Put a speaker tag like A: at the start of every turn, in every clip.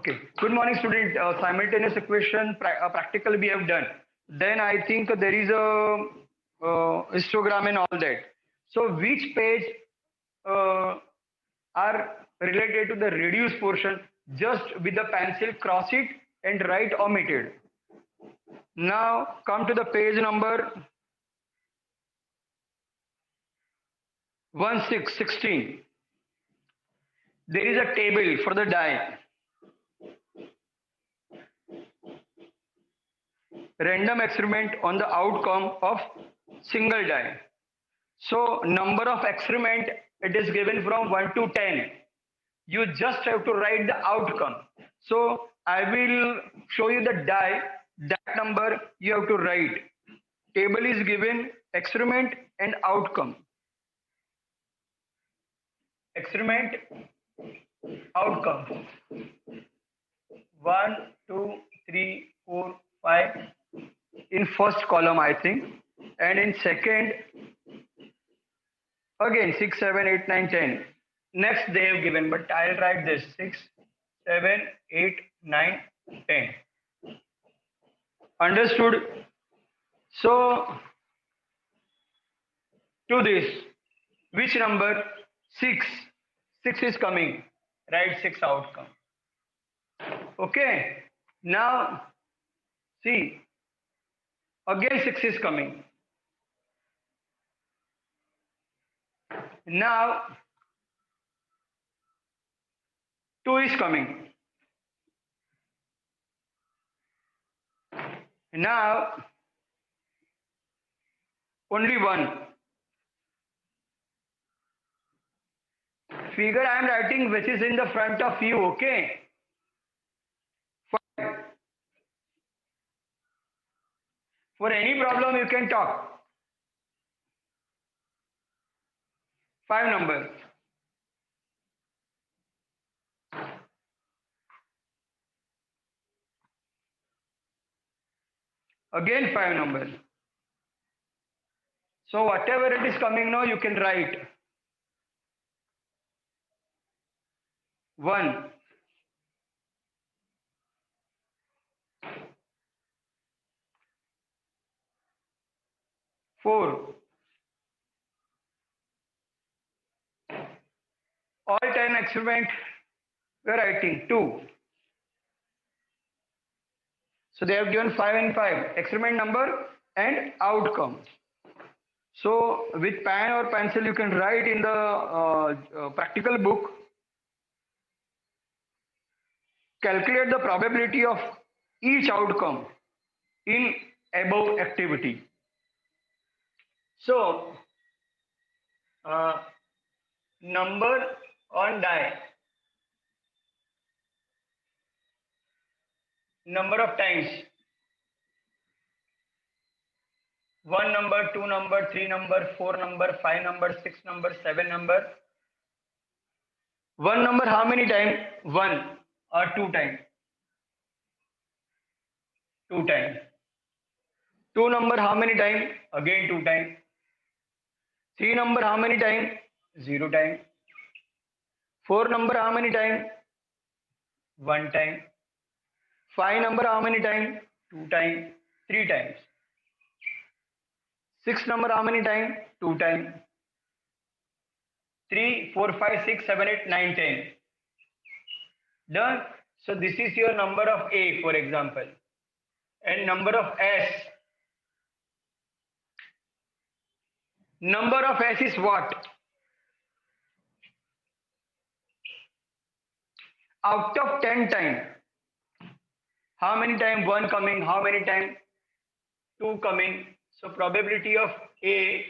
A: Okay. Good morning, student. Simultaneous equation practical we have done. Then I think there is a histogram and all that. So which page uh, are related to the reduced portion? Just with the pencil, cross it and write omitted. Now come to the page number 1616. There is a table for the die. Random experiment on the outcome of single die. So number of experiment, it is given from 1 to 10. You just have to write the outcome. So I will show you the die. That number you have to write. Table is given experiment and outcome. Experiment, outcome. 1, 2, 3, 4, 5 in first column, I think. And in second, again 6, 7, 8, 9, 10. Next they have given, but I'll write this 6, 7, 8, 9, 10. Understood? So to this, which number? 6. 6 is coming. Write 6 outcome. Okay. Now see, again 6 is coming. Now 2 is coming. Now only 1. Figure I am writing which is in the front of you, okay? 5. For any problem you can talk. 5 number. Again 5 number. So whatever it is coming now, you can write 1, 4, all 10 experiment we are writing 2. So they have given 5 and 5 experiment number and outcome. So with pen or pencil you can write in the practical book. Calculate the probability of each outcome in above activity. So number on die, number of times, 1 number, 2 number, 3 number, 4 number, 5 number, 6 number, 7 number. 1 number how many times? 1 or 2 times? 2 times. 2 number how many times? Again 2 times. 3 number how many times? 0 times. 4 number how many times? 1 time. 5 number how many times? 2 times. 3 times. 6 number how many times? 2 times. 3, 4, 5, 6, 7, 8, 9, 10. Done. So this is your number of A, for example. And number of S. Number of S is what? Out of 10 times, how many times 1 coming, how many times 2 coming? So probability of A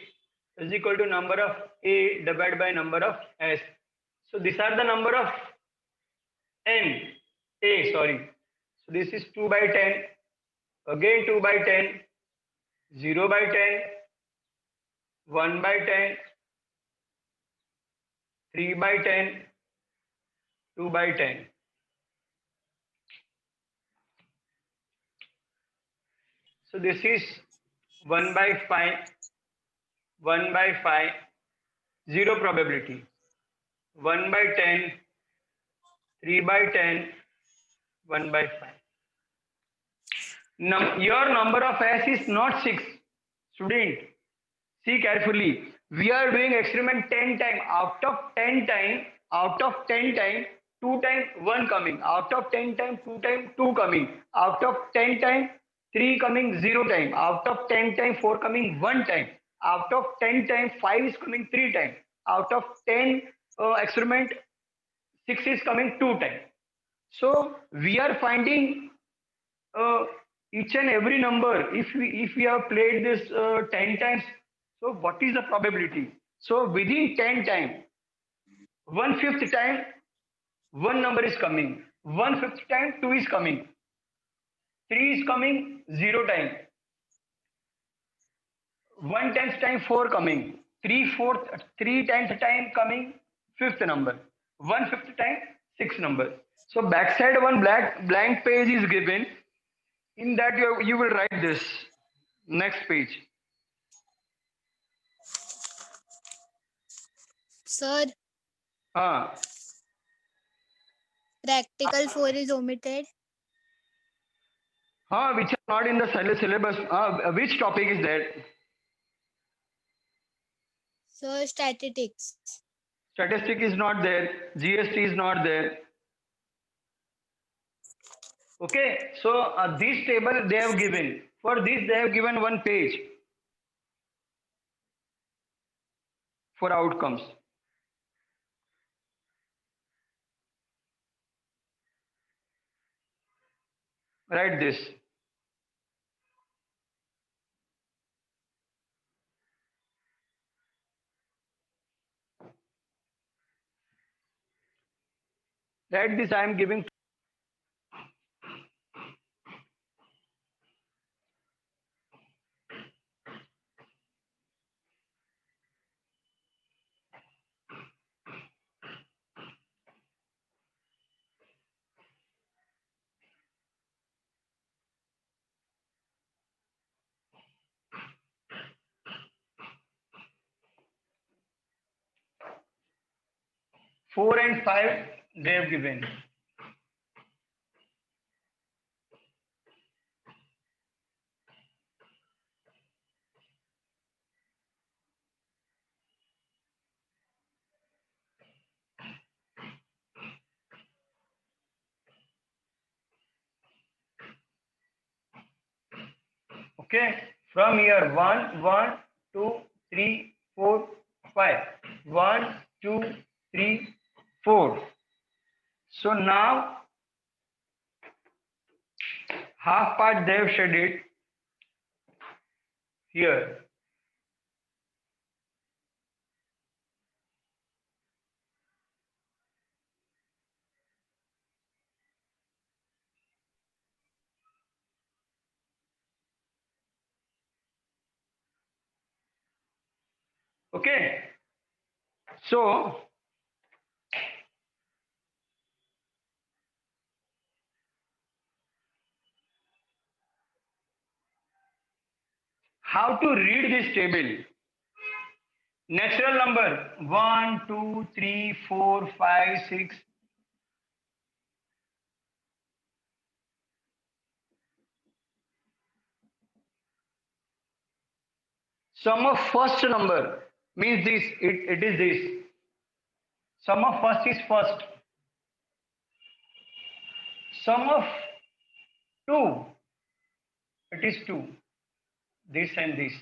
A: is equal to number of A divided by number of S. So these are the number of N, A, sorry. So this is 2 by 10, again 2 by 10, 0 by 10, 1 by 10, 3 by 10, 2 by 10. So this is 1 by 5, 1 by 5, 0 probability, 1 by 10, 3 by 10, 1 by 5. Your number of S is not 6. Student, see carefully. We are doing experiment 10 time. Out of 10 time, 2 time 1 coming. Out of 10 time, 2 time 2 coming. Out of 10 time, 3 coming 0 time. Out of 10 time, 4 coming 1 time. Out of 10 time, 5 is coming 3 time. Out of 10 experiment, 6 is coming 2 time. So we are finding uh, each and every number. If we have played this 10 times, so what is the probability? So within 10 time, 1/5 time one number is coming, 1/5 time 2 is coming, 3 is coming 0 time, 1 times time 4 coming, 3 times time coming fifth number, 1/5 time 6 number. So backside one blank page is given. In that you will write this next page.
B: Sir,
A: Ah,
B: practical 4 is omitted.
A: which are not in the syllabus. Which topic is that?
B: Sir, statistics.
A: Statistic is not there. GST is not there. Okay, so this table they have given. For this they have given one page for outcomes. Write this. Write this. I am giving. Four and five they have given. Okay, from here 1, 1, 2, 3, 4, 5. 1, 2, 3, 4. So now half part they have shaded here. Okay, so how to read this table? Natural number 1, 2, 3, 4, 5, 6. Sum of first number means this, it is this. Sum of first is first. Sum of 2, it is 2. This and this.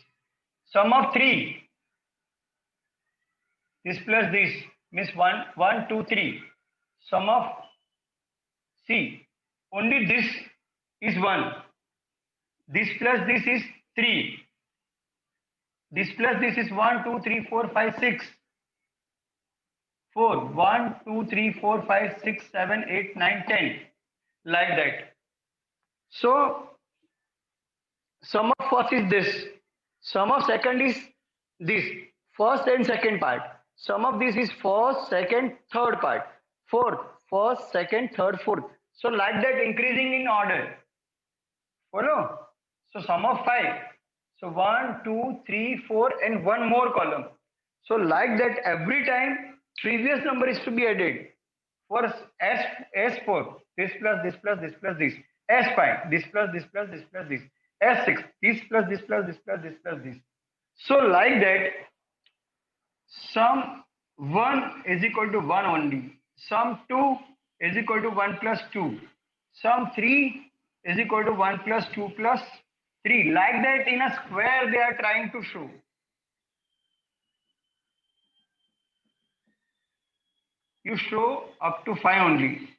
A: Sum of 3, this plus this means 1, 1, 2, 3. Sum of C, only this is 1. This plus this is 3. This plus this is 1, 2, 3, 4, 5, 6. 4. 1, 2, 3, 4, 5, 6, 7, 8, 9, 10. Like that. So, sum of first is this. Sum of second is this. First and second part. Sum of this is first, second, third part. Fourth, first, second, third, fourth. So, like that, increasing in order. Follow? So, sum of 5. So, 1, 2, 3, 4, and one more column. So, like that, every time previous number is to be added. For S4, this plus this plus this plus this. S5, this plus this plus this plus this. S6, this plus this plus this plus this plus this. So like that, sum 1 is equal to 1 only. Sum 2 is equal to 1 plus 2. Sum 3 is equal to 1 plus 2 plus 3. Like that in a square they are trying to show. You show up to 5 only.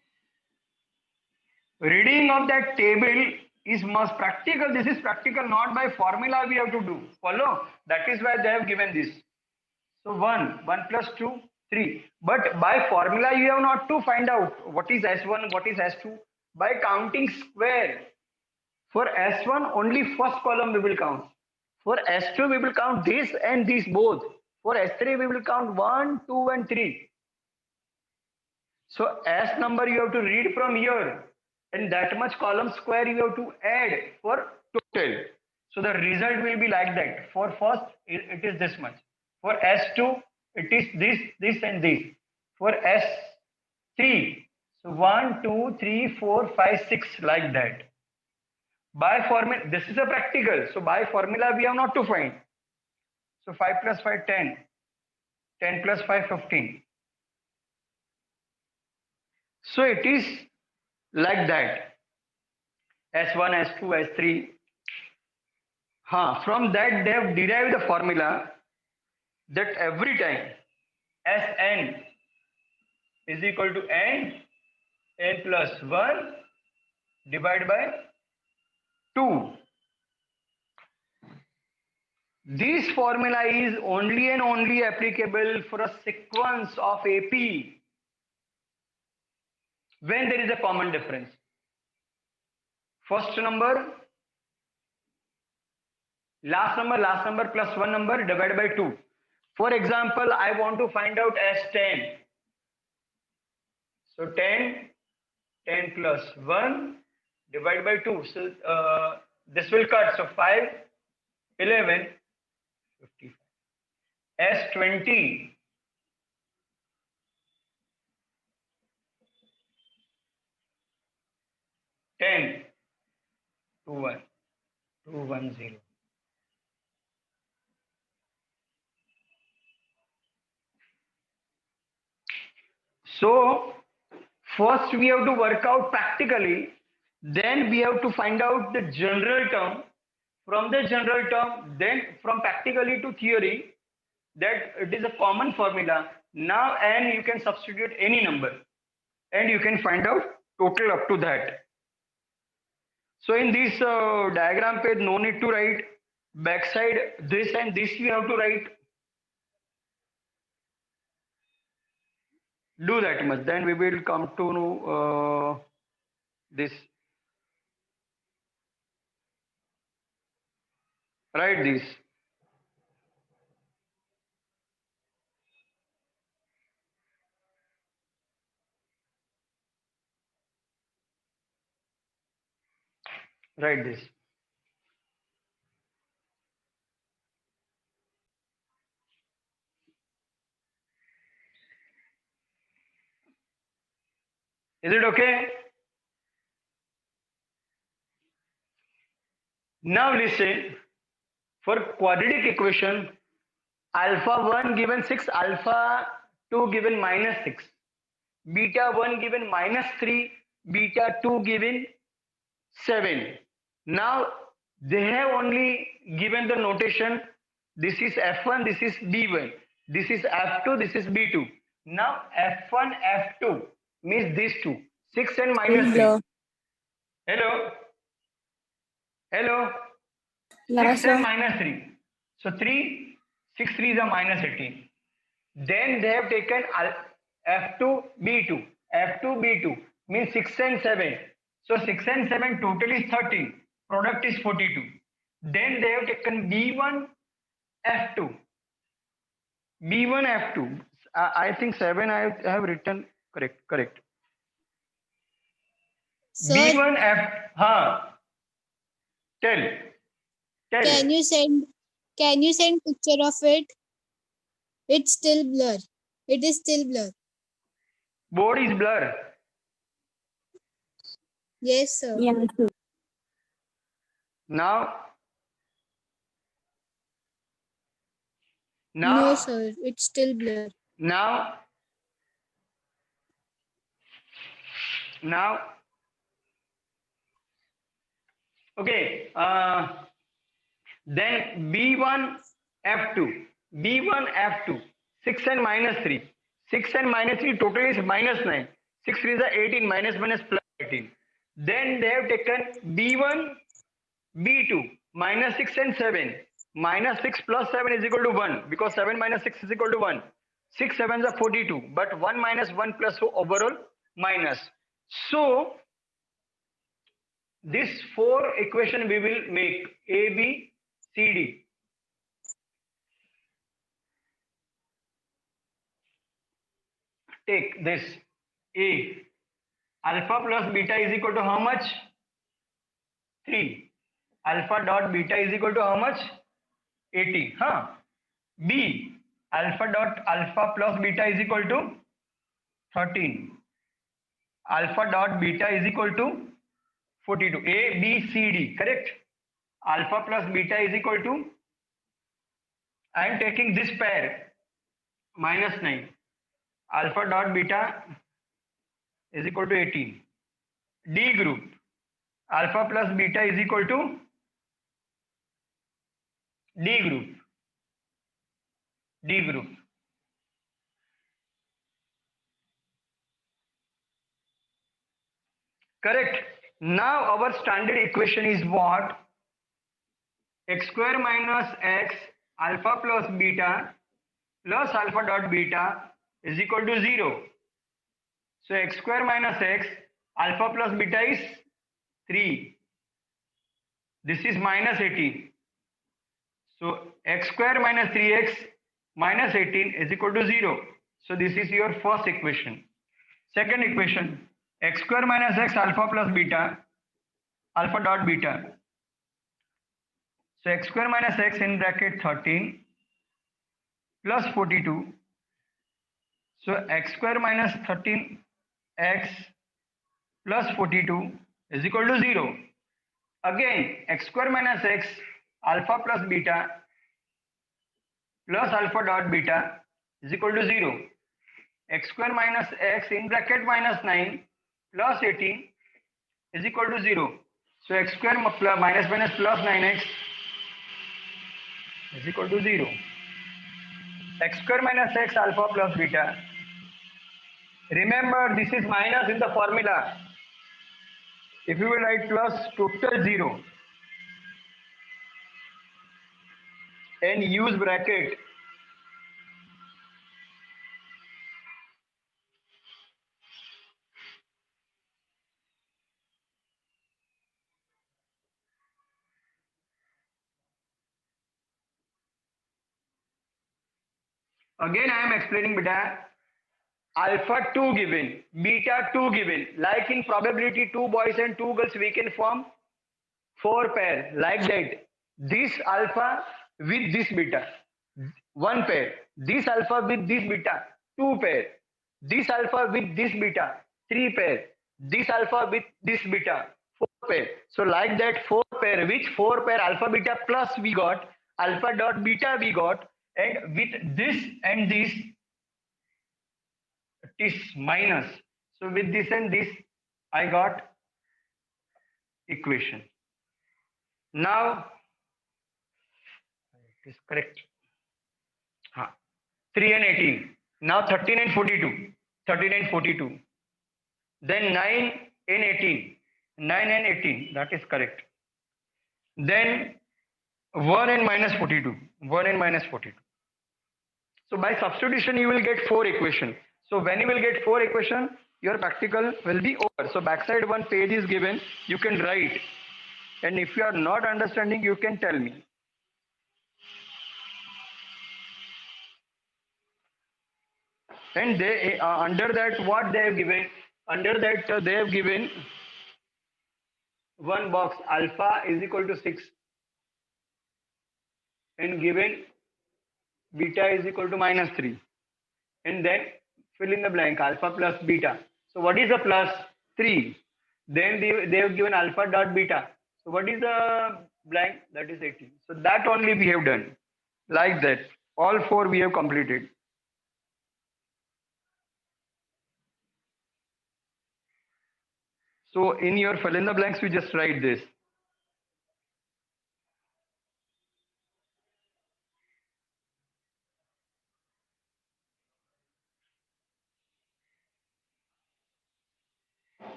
A: Reading of that table is most practical. This is practical, not by formula we have to do. Follow? That is why they have given this. So 1 plus 2, 3. But by formula you have not to find out what is S1, what is S2. By counting square. For S1 only first column we will count. For S2 we will count this and this both. For S3 we will count 1, 2 and 3. So S number you have to read from here, and that much column square you have to add for total. So the result will be like that. For first it is this much. For S2 it is this and this. For S3, so 1, 2, 3, 4, 5, 6 like that. By formula, this is a practical. So by formula we have not to find. So 5 plus 5, 10. 10 plus 5, 15. So it is like that. S1, S2, S3. From that they have derived the formula that every time Sn is equal to n plus 1 divided by 2. This formula is only and only applicable for a sequence of AP when there is a common difference. First number, last number plus one number divided by 2. For example, I want to find out S10. So 10 plus 1 divided by 2. So this will cut. So 5, 11, 55. S20. 10, 2, 1, 2, 1, 0. So first we have to work out practically, then we have to find out the general term. From the general term, then from practically to theory, that it is a common formula. Now n you can substitute any number and you can find out total up to that. So in this diagram page, no need to write backside this and this we have to write. Do that much, then we will come to know this. Write this. Write this. Is it okay? Now listen, for quadratic equation, alpha 1 given 6, alpha 2 given minus 6, beta 1 given minus 3, beta 2 given 7. Now they have only given the notation, this is F1, this is B1, this is F2, this is B2. Now F1, F2 means these two, 6 and minus 3. Hello? Hello?
C: Yes,
A: 6 and
C: sir.
A: minus 3. So 3, 6 3s are minus 18. Then they have taken F2, B2. F2, B2 means 6 and 7. So 6 and 7 total is 13. Product is 42. Then they have taken B1, F2. B1, F2. I think 7 I have written correct.
B: Sir,
A: B1, F. Tell.
B: can you send picture of it? It's still blur. It is still blur.
A: Board is blur.
B: Yes, sir.
C: Yeah, sir.
A: Now
B: No, sir. It's still blur.
A: now okay, then B1 F2 6 and minus 3, 6 and minus 3 total is minus 9, 6 3 is 18, minus minus plus 18. Then they have taken B1 B2 minus 6 and 7, minus 6 plus 7 is equal to 1, because 7 minus 6 is equal to 1. 6 7s are 42, but 1 minus 1 plus, so overall minus. So this 4 equation we will make A, B, C, D. Take this A, alpha plus beta is equal to how much? 3. Alpha dot beta is equal to how much? 80. Huh? B, alpha dot alpha plus beta is equal to 13. Alpha dot beta is equal to 42. A, B, C, D. Correct? Alpha plus beta is equal to, I am taking this pair, minus 9. Alpha dot beta is equal to 18. D group, alpha plus beta is equal to D group. D group. Correct. Now our standard equation is what? X square minus x alpha plus beta plus alpha dot beta is equal to 0. So x square minus x alpha plus beta is 3. This is minus 18. So x square minus 3x minus 18 is equal to 0. So this is your first equation. Second equation, x square minus x alpha plus beta alpha dot beta. So x square minus x in bracket 13 plus 42. So x square minus 13x plus 42 is equal to 0. Again, x square minus x alpha plus beta plus alpha dot beta is equal to 0. X square minus x in bracket minus 9 plus 18 is equal to 0. So x square minus minus plus 9x is equal to 0. X square minus x alpha plus beta. Remember, this is minus in the formula. If you will write plus, total 0 and use bracket, again I am explaining beta. Alpha 2 given, beta 2 given. Like in probability 2 boys and 2 girls we can form 4 pair, like that. This alpha with this beta, 1 pair. This alpha with this beta, 2 pair. This alpha with this beta, 3 pair. This alpha with this beta, 4 pair. So like that 4 pair, which 4 pair alpha beta plus we got, alpha dot beta we got, and with this and this is minus. So with this and this I got equation. Now it is correct. 3 and 18. Now 13 and 42. 13 and 42. Then 9 and 18. 9 and 18. That is correct. Then 1 and minus 42. 1 and minus 42. So by substitution you will get 4 equation. So when you will get 4 equation, your practical will be over. So backside one page is given. You can write. And if you are not understanding, you can tell me. And they under that what they have given, under that they have given one box alpha is equal to 6 and given beta is equal to minus 3, and then fill in the blank, alpha plus beta. So what is the plus? 3. Then they have given alpha dot beta. So what is the blank? That is 18. So that only we have done. Like that. All 4 we have completed. So in your fill in the blanks, we just write this.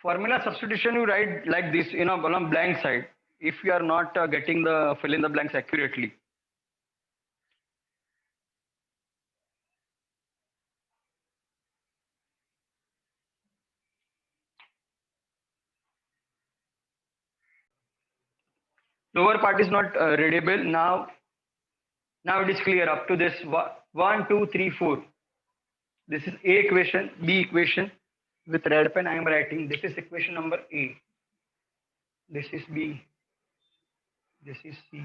A: Formula substitution you write like this in a column blank side if you are not getting the fill in the blanks accurately. Lower part is not readable now. Now it is clear up to this 1 2 3 4. This is A equation, B equation. With red pen I am writing this is equation number A, this is B, this is C.